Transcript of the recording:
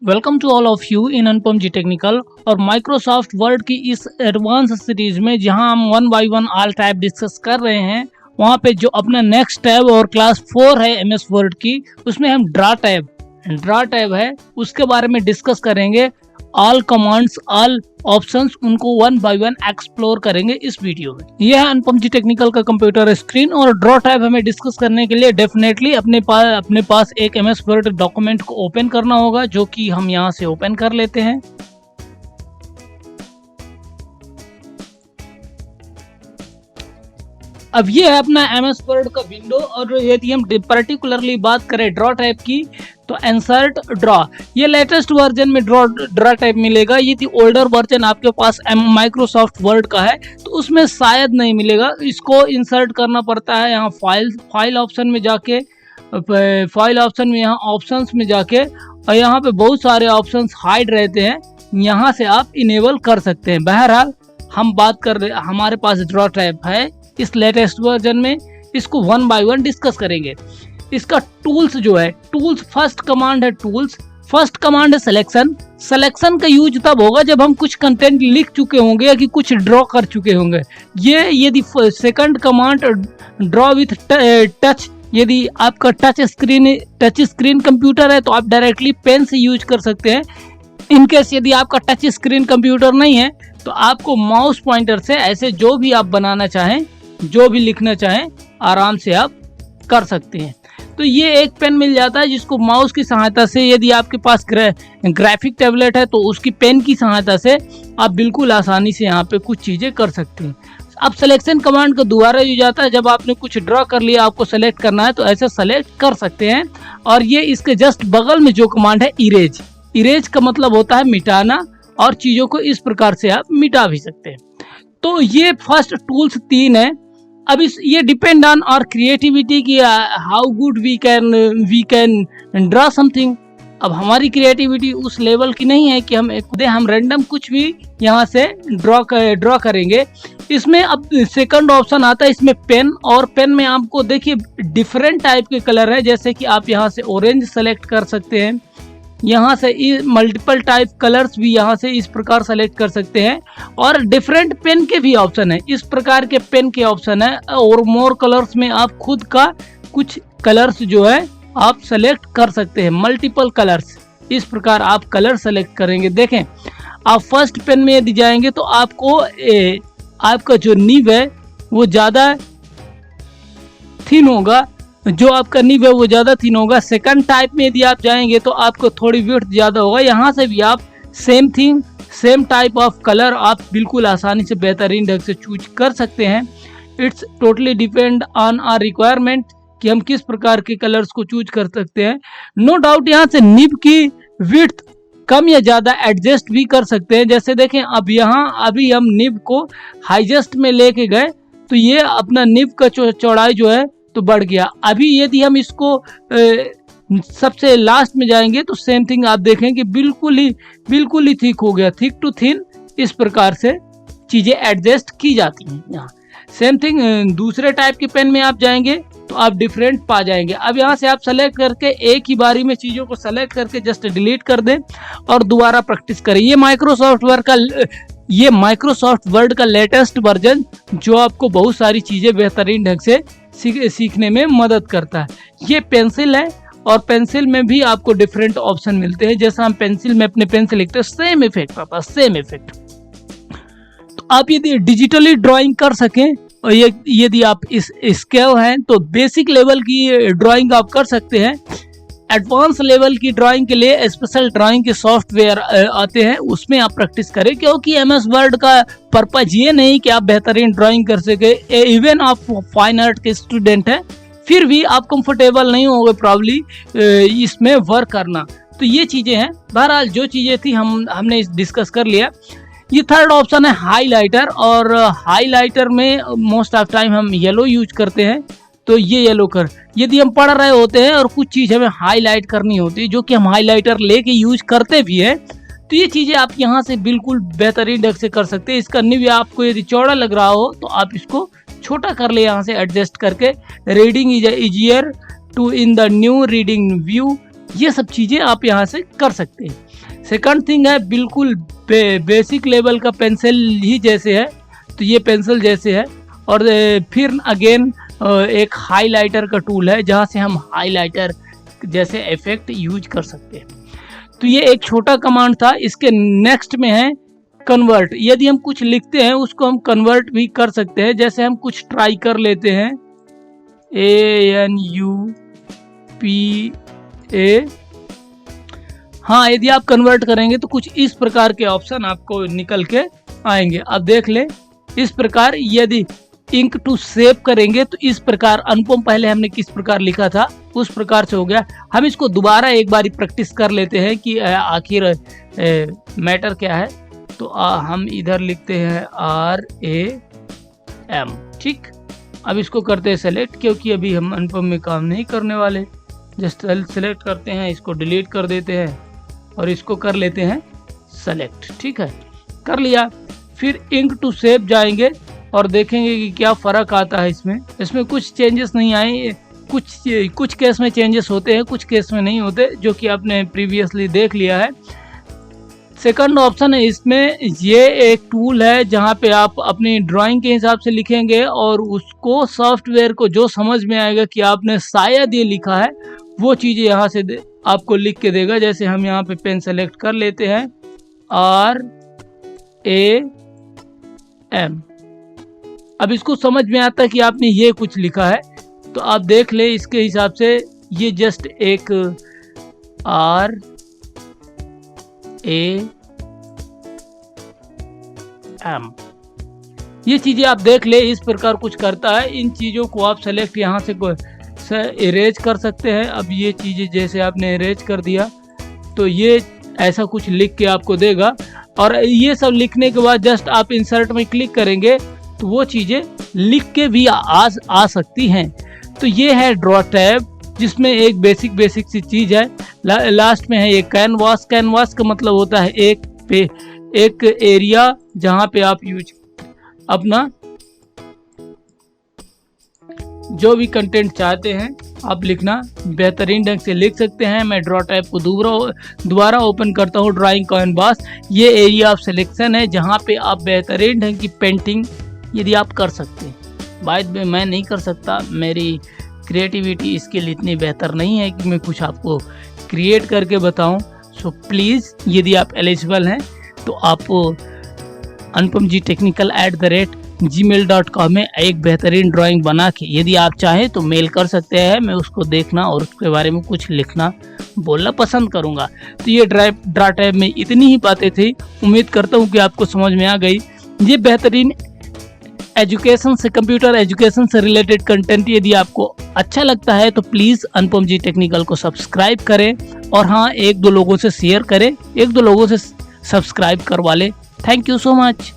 Welcome to all of you in Anupam ji technical. और Microsoft Word की इस एडवांस सीरीज में जहां हम one by one all tab discuss कर रहे हैं, वहां पे जो अपना नेक्स्ट टैब और क्लास 4 है एमएस वर्ड की, उसमें हम ड्रा टैब है उसके बारे में डिस्कस करेंगे। ऑल कमांड्स, ऑल ऑप्शंस, उनको वन बाय वन एक्सप्लोर करेंगे इस वीडियो में। यह है अनुपम जी टेक्निकल का कंप्यूटर स्क्रीन। और ड्रॉ टैब हमें डिस्कस करने के लिए डेफिनेटली अपने पास एक एमएस वर्ड डॉक्यूमेंट को ओपन करना होगा, जो कि हम यहां से ओपन कर लेते हैं। अब ये है अपना एमएस वर्ड का विंडो। और यदि हम पर्टिकुलरली बात करें ड्रॉ टाइप की, तो इंसर्ट ड्रॉ, ये लेटेस्ट वर्जन में ड्रॉ टाइप मिलेगा। यदि ओल्डर वर्जन आपके पास माइक्रोसॉफ्ट वर्ड का है तो उसमें शायद नहीं मिलेगा। इसको इंसर्ट करना पड़ता है यहाँ फाइल ऑप्शन में जाके, फाइल ऑप्शन में यहाँ ऑप्शंस में जाके, और यहाँ पे बहुत सारे ऑप्शंस हाइड रहते हैं, यहाँ से आप इनेबल कर सकते हैं। बहरहाल हम बात कर रहे, हमारे पास ड्रॉ टाइप है इस लेटेस्ट वर्जन में, इसको वन बाय वन डिस्कस करेंगे। इसका टूल्स जो है, टूल्स फर्स्ट कमांड है टूल्स, फर्स्ट कमांड है सिलेक्शन का यूज तब होगा जब हम कुछ कंटेंट लिख चुके होंगे या कि कुछ ड्रॉ कर चुके होंगे। ये यदि second command draw with touch, यदि आपका टच स्क्रीन कंप्यूटर है तो आप डायरेक्टली पेन से यूज कर सकते हैं। इनकेस यदि आपका टच स्क्रीन कंप्यूटर नहीं है तो आपको माउस पॉइंटर से ऐसे जो भी आप बनाना चाहें, जो भी लिखना चाहें, आराम से आप कर सकते हैं। तो ये एक पेन मिल जाता है जिसको माउस की सहायता से, यदि आपके पास ग्राफिक टैबलेट है तो उसकी पेन की सहायता से आप बिल्कुल आसानी से यहाँ पे कुछ चीज़ें कर सकते हैं। अब सिलेक्शन कमांड का दोबारा यूज आता है जब आपने कुछ ड्रॉ कर लिया, आपको सेलेक्ट करना है तो ऐसे सेलेक्ट कर सकते हैं। और ये इसके जस्ट बगल में जो कमांड है इरेज का मतलब होता है मिटाना, और चीज़ों को इस प्रकार से आप मिटा भी सकते हैं। तो ये फर्स्ट टूल्स 3 है। अब ये डिपेंड ऑन और क्रिएटिविटी की, how good we can draw something. अब हमारी क्रिएटिविटी उस लेवल की नहीं है कि हम रैंडम कुछ भी यहाँ से ड्रॉ करेंगे। इसमें अब सेकंड ऑप्शन आता है, इसमें पेन, और पेन में आपको देखिए डिफरेंट टाइप के कलर है। जैसे कि आप यहाँ से ऑरेंज सेलेक्ट कर सकते हैं, यहाँ से मल्टीपल टाइप कलर्स भी यहाँ से इस प्रकार सेलेक्ट कर सकते हैं। और डिफरेंट पेन के भी ऑप्शन है, इस प्रकार के पेन के ऑप्शन है। और मोर कलर्स में आप खुद का कुछ कलर्स जो है आप सेलेक्ट कर सकते हैं, मल्टीपल कलर्स। इस प्रकार आप कलर सेलेक्ट करेंगे। देखें, आप फर्स्ट पेन में यदि जाएंगे तो आपको आपका जो निब है वो ज़्यादा थिन होगा, जो आपका निब है वो ज़्यादा थिन होगा। सेकंड टाइप में यदि आप जाएंगे तो आपको थोड़ी विड्थ ज़्यादा होगा। यहाँ से भी आप सेम टाइप ऑफ कलर आप बिल्कुल आसानी से बेहतरीन ढंग से चूज कर सकते हैं। It's totally depend on our requirement कि हम किस प्रकार के कलर्स को चूज कर सकते हैं। नो डाउट यहाँ से निब की विड्थ कम या ज़्यादा एडजस्ट भी कर सकते हैं। जैसे देखें, अब यहाँ अभी हम निब को हाईजेस्ट में लेके गए तो ये अपना निब का चौड़ाई जो है तो बढ़ गया। अभी यदि हम इसको सबसे लास्ट में जाएंगे तो सेम थिंग आप देखें कि बिल्कुल ही थिक हो गया, थिक टू थिन। इस प्रकार से चीज़ें एडजस्ट की जाती हैं। यहाँ सेम थिंग दूसरे टाइप के पेन में आप जाएंगे तो आप डिफरेंट पा जाएंगे। अब यहाँ से आप सेलेक्ट करके एक ही बारी में चीज़ों को सेलेक्ट करके जस्ट डिलीट कर दें और दोबारा प्रैक्टिस करें। ये माइक्रोसॉफ्ट वर्ड का लेटेस्ट वर्जन जो आपको बहुत सारी चीज़ें बेहतरीन ढंग से सीखने में मदद करता है। ये पेंसिल है, और पेंसिल में भी आपको डिफरेंट ऑप्शन मिलते हैं। जैसा हम पेंसिल में अपने पेन से लिखते हैं, सेम इफेक्ट। तो आप यदि डिजिटली ड्राइंग कर सकें, और यदि आप इस स्केल हैं तो बेसिक लेवल की ड्राइंग आप कर सकते हैं। एडवांस लेवल की ड्राइंग के लिए स्पेशल ड्राइंग के सॉफ्टवेयर आते हैं, उसमें आप प्रैक्टिस करें। क्योंकि एमएस वर्ड का पर्पज ये नहीं कि आप बेहतरीन ड्राइंग कर सके। इवन आप फाइन आर्ट के स्टूडेंट हैं फिर भी आप कंफर्टेबल नहीं होंगे प्रॉब्ली इसमें वर्क करना। तो ये चीज़ें हैं। बहरहाल जो चीज़ें थी हमने डिस्कस कर लिया। ये थर्ड ऑप्शन है हाईलाइटर, और हाईलाइटर में मोस्ट ऑफ टाइम हम येलो यूज करते हैं। तो ये येलो यदि हम पढ़ रहे होते हैं और कुछ चीज़ हमें हाईलाइट करनी होती है, जो कि हम हाईलाइटर लेके यूज करते भी हैं, तो ये चीज़ें आप यहाँ से बिल्कुल बेहतरीन ढंग से कर सकते हैं। इसका निब आपको यदि चौड़ा लग रहा हो तो आप इसको छोटा कर ले, यहाँ से एडजस्ट करके। Reading is easier to in the new reading view, ये सब चीज़ें आप यहाँ से कर सकते हैं। सेकंड थिंग है बिल्कुल बेसिक लेवल का पेंसिल ही जैसे है, तो ये पेंसिल जैसे है। और फिर अगेन एक हाइलाइटर का टूल है जहाँ से हम हाइलाइटर जैसे इफेक्ट यूज कर सकते हैं। तो ये एक छोटा कमांड था। इसके नेक्स्ट में है कन्वर्ट। यदि हम कुछ लिखते हैं उसको हम कन्वर्ट भी कर सकते हैं। जैसे हम कुछ ट्राई कर लेते हैं, ANUPA। हाँ, यदि आप कन्वर्ट करेंगे तो कुछ इस प्रकार के ऑप्शन आपको निकल के आएंगे। अब देख ले, इस प्रकार यदि इंक टू सेव करेंगे तो इस प्रकार, अनुपम पहले हमने किस प्रकार लिखा था उस प्रकार से हो गया। हम इसको दोबारा एक बार प्रैक्टिस कर लेते हैं कि आखिर मैटर क्या है। तो हम इधर लिखते हैं RAM, ठीक। अब इसको करते हैं सेलेक्ट, क्योंकि अभी हम अनुपम में काम नहीं करने वाले। जस्ट सेलेक्ट करते हैं, इसको डिलीट कर देते हैं और इसको कर लेते हैं सेलेक्ट, ठीक है, कर लिया। फिर इंक टू सेव जाएंगे और देखेंगे कि क्या फ़र्क आता है इसमें कुछ चेंजेस नहीं आए। कुछ केस में चेंजेस होते हैं, कुछ केस में नहीं होते, जो कि आपने प्रीवियसली देख लिया है। सेकंड ऑप्शन है इसमें, ये एक टूल है जहाँ पे आप अपनी ड्राइंग के हिसाब से लिखेंगे और उसको सॉफ्टवेयर को जो समझ में आएगा कि आपने शायद ये लिखा है, वो चीज़ें यहाँ से आपको लिख के देगा। जैसे हम यहाँ पे पेन सेलेक्ट कर लेते हैं, RAM। अब इसको समझ में आता है कि आपने ये कुछ लिखा है, तो आप देख ले इसके हिसाब से ये जस्ट एक RAM, ये चीजें आप देख ले इस प्रकार कुछ करता है। इन चीजों को आप सेलेक्ट यहाँ से इरेज कर सकते हैं। अब ये चीजें जैसे आपने इरेज कर दिया तो ये ऐसा कुछ लिख के आपको देगा। और ये सब लिखने के बाद जस्ट आप इंसर्ट में क्लिक करेंगे तो वो चीजें लिख के भी आ सकती हैं। तो ये है ड्रॉ टैब, जिसमें एक बेसिक सी चीज है। लास्ट में है ये कैनवास। कैनवास का मतलब होता है एक एरिया जहां पे आप अपना जो भी कंटेंट चाहते हैं आप लिखना बेहतरीन ढंग से लिख सकते हैं। मैं ड्रॉ टैब को दोबारा ओपन करता हूँ, ड्राइंग कैनवास। ये एरिया ऑफ सिलेक्शन है जहाँ पे आप बेहतरीन ढंग की पेंटिंग यदि आप कर सकते हैं। बाद में मैं नहीं कर सकता, मेरी क्रिएटिविटी स्किल इतनी बेहतर नहीं है कि मैं कुछ आपको क्रिएट करके बताऊं। सो प्लीज़ यदि आप एलिजिबल हैं तो आप anupamgtechnical@gmail.com में एक बेहतरीन ड्राइंग बना के यदि आप चाहें तो मेल कर सकते हैं। मैं उसको देखना और उसके बारे में कुछ लिखना बोलना पसंद करूंगा। तो ये ड्रॉ टैब में इतनी ही बातें थी। उम्मीद करता हूं कि आपको समझ में आ गई। ये बेहतरीन एजुकेशन से, कंप्यूटर एजुकेशन से रिलेटेड कंटेंट यदि आपको अच्छा लगता है तो प्लीज़ अनुपम जी टेक्निकल को सब्सक्राइब करें। और हाँ, 1-2 लोगों से शेयर करें, 1-2 लोगों से सब्सक्राइब करवा लें। Thank you so much.